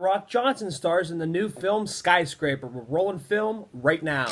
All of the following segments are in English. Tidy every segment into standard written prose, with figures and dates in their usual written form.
Rock Johnson stars in the new film Skyscraper. We're rolling film right now.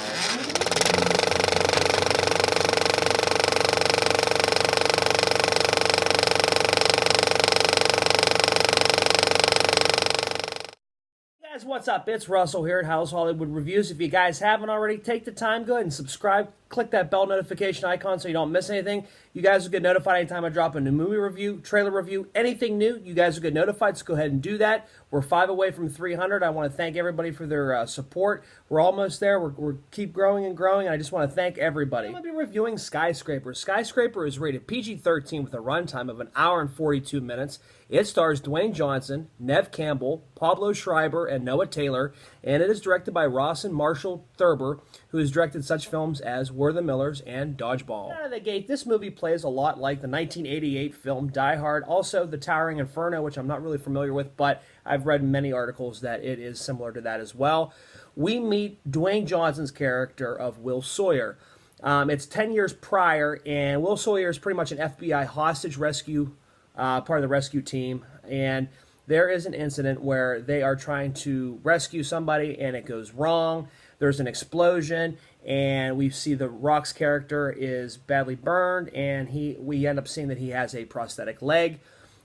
Guys, what's up? It's Russell here at Howell's Hollywood Reviews. If you guys haven't already, take the time, go ahead and subscribe. Click that bell notification icon so you don't miss anything. You guys will get notified anytime I drop a new movie review, trailer review, anything new. You guys will get notified, so go ahead and do that. We're 5 away from 300. I want to thank everybody for their support. We're almost there. We're keep growing and growing, and I just want to thank everybody. I'm going to be reviewing Skyscraper. Skyscraper is rated PG-13 with a runtime of 1 hour and 42 minutes. It stars Dwayne Johnson, Neve Campbell, Pablo Schreiber, and Noah Taylor, and it is directed by Rawson Marshall Thurber, who has directed such films as We're the Millers and Dodgeball. Out of the gate, this movie plays a lot like the 1988 film Die Hard, also The Towering Inferno, which I'm not really familiar with, but I've read many articles that it is similar to that as well. We meet Dwayne Johnson's character of Will Sawyer. It's 10 years prior, and Will Sawyer is pretty much an FBI hostage rescue part of the rescue team, and there is an incident where they are trying to rescue somebody and it goes wrong. There's an explosion, and we see the Rock's character is badly burned, and we end up seeing that he has a prosthetic leg.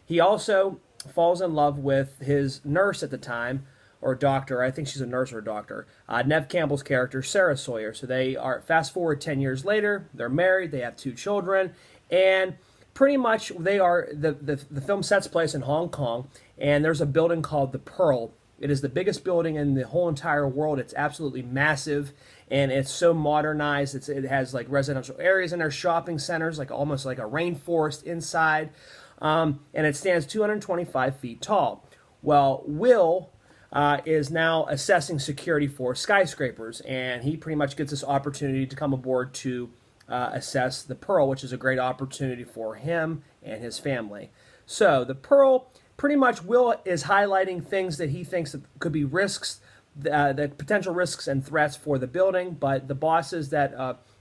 He also falls in love with his nurse at the time, or doctor. I think she's a nurse or a doctor. Neve Campbell's character, Sarah Sawyer. So they are, fast forward 10 years later, they're married, they have 2 children, and pretty much they are, the film sets place in Hong Kong, and there's a building called the Pearl. It is the biggest building in the whole entire world. It's absolutely massive, and it's so modernized. It has like residential areas in there, shopping centers, like almost like a rainforest inside, and it stands 225 feet tall. Well, Will is now assessing security for skyscrapers, and he pretty much gets this opportunity to come aboard to assess the Pearl, which is a great opportunity for him and his family. So the Pearl, pretty much Will is highlighting things that he thinks that could be risks, the potential risks and threats for the building, but the bosses that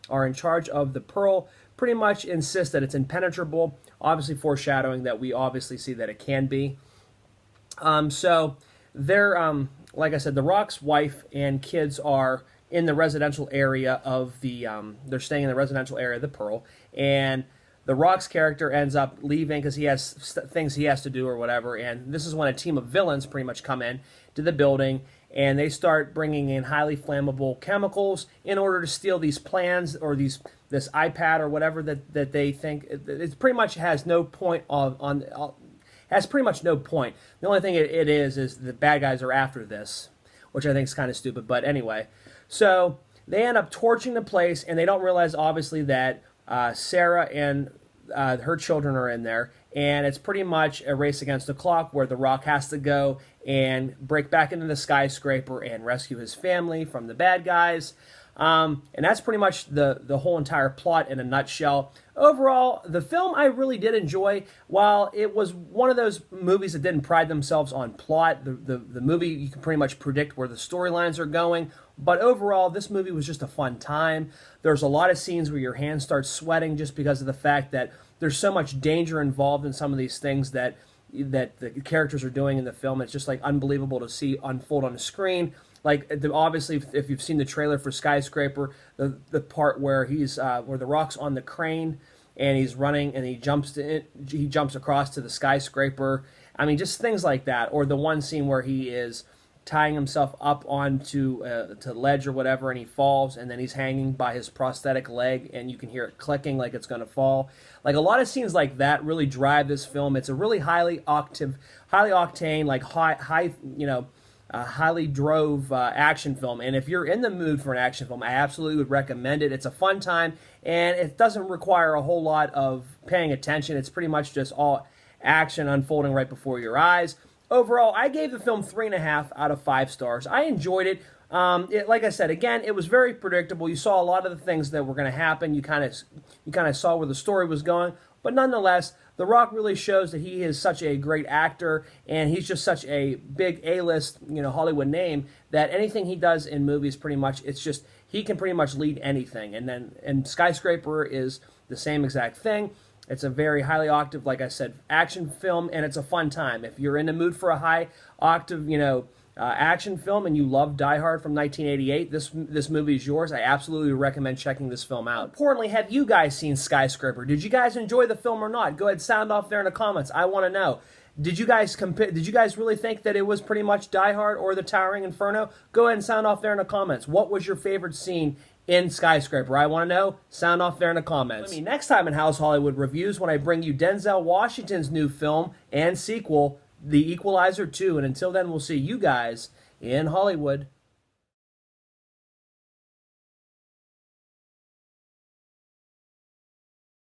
are in charge of the Pearl pretty much insist that it's impenetrable, obviously foreshadowing that we obviously see that it can be. So they're, like I said, the Rock's wife and kids are in the residential area of the, they're staying in the residential area of the Pearl, and the Rock's character ends up leaving because he has things he has to do or whatever, and this is when a team of villains pretty much come in to the building, and they start bringing in highly flammable chemicals in order to steal these plans or this iPad or whatever that they think. It pretty much has no point has pretty much no point. The only thing it is the bad guys are after this, which I think is kind of stupid, but anyway. So they end up torching the place, and they don't realize, obviously, that Sarah and her children are in there, and it's pretty much a race against the clock where The Rock has to go and break back into the skyscraper and rescue his family from the bad guys. And that's pretty much the whole entire plot in a nutshell. Overall, the film I really did enjoy. While it was one of those movies that didn't pride themselves on plot, the movie, you can pretty much predict where the storylines are going. But overall, this movie was just a fun time. There's a lot of scenes where your hands start sweating just because of the fact that there's so much danger involved in some of these things that the characters are doing in the film. It's just like unbelievable to see unfold on the screen. Like, obviously, if you've seen the trailer for Skyscraper, the part where where the Rock's on the crane and he's running and he jumps across to the skyscraper. I mean, just things like that. Or the one scene where he is tying himself up onto to ledge or whatever, and he falls, and then he's hanging by his prosthetic leg, and you can hear it clicking like it's going to fall. Like, a lot of scenes like that really drive this film. It's a really highly octane, like highly drove action film, and if you're in the mood for an action film, I absolutely would recommend it. It's a fun time, and it doesn't require a whole lot of paying attention. It's pretty much just all action unfolding right before your eyes. Overall, I gave the film 3.5 out of 5 stars. I enjoyed it. Like I said, again, it was very predictable. You saw a lot of the things that were going to happen. You kind of saw where the story was going. But nonetheless, The Rock really shows that he is such a great actor, and he's just such a big A-list, Hollywood name, that anything he does in movies, pretty much, it's just, he can pretty much lead anything. And Skyscraper is the same exact thing. It's a very highly octave, like I said, action film, and it's a fun time. If you're in the mood for a high octave, action film, and you love Die Hard from 1988, this movie is yours. I absolutely recommend checking this film out. Importantly, have you guys seen Skyscraper? Did you guys enjoy the film or not? Go ahead, sound off there in the comments. I want to know. Did you guys Did you guys really think that it was pretty much Die Hard or The Towering Inferno? Go ahead and sound off there in the comments. What was your favorite scene in Skyscraper? I want to know. Sound off there in the comments. Join me next time in House Hollywood Reviews when I bring you Denzel Washington's new film and sequel, The Equalizer 2. And until then, we'll see you guys in Hollywood.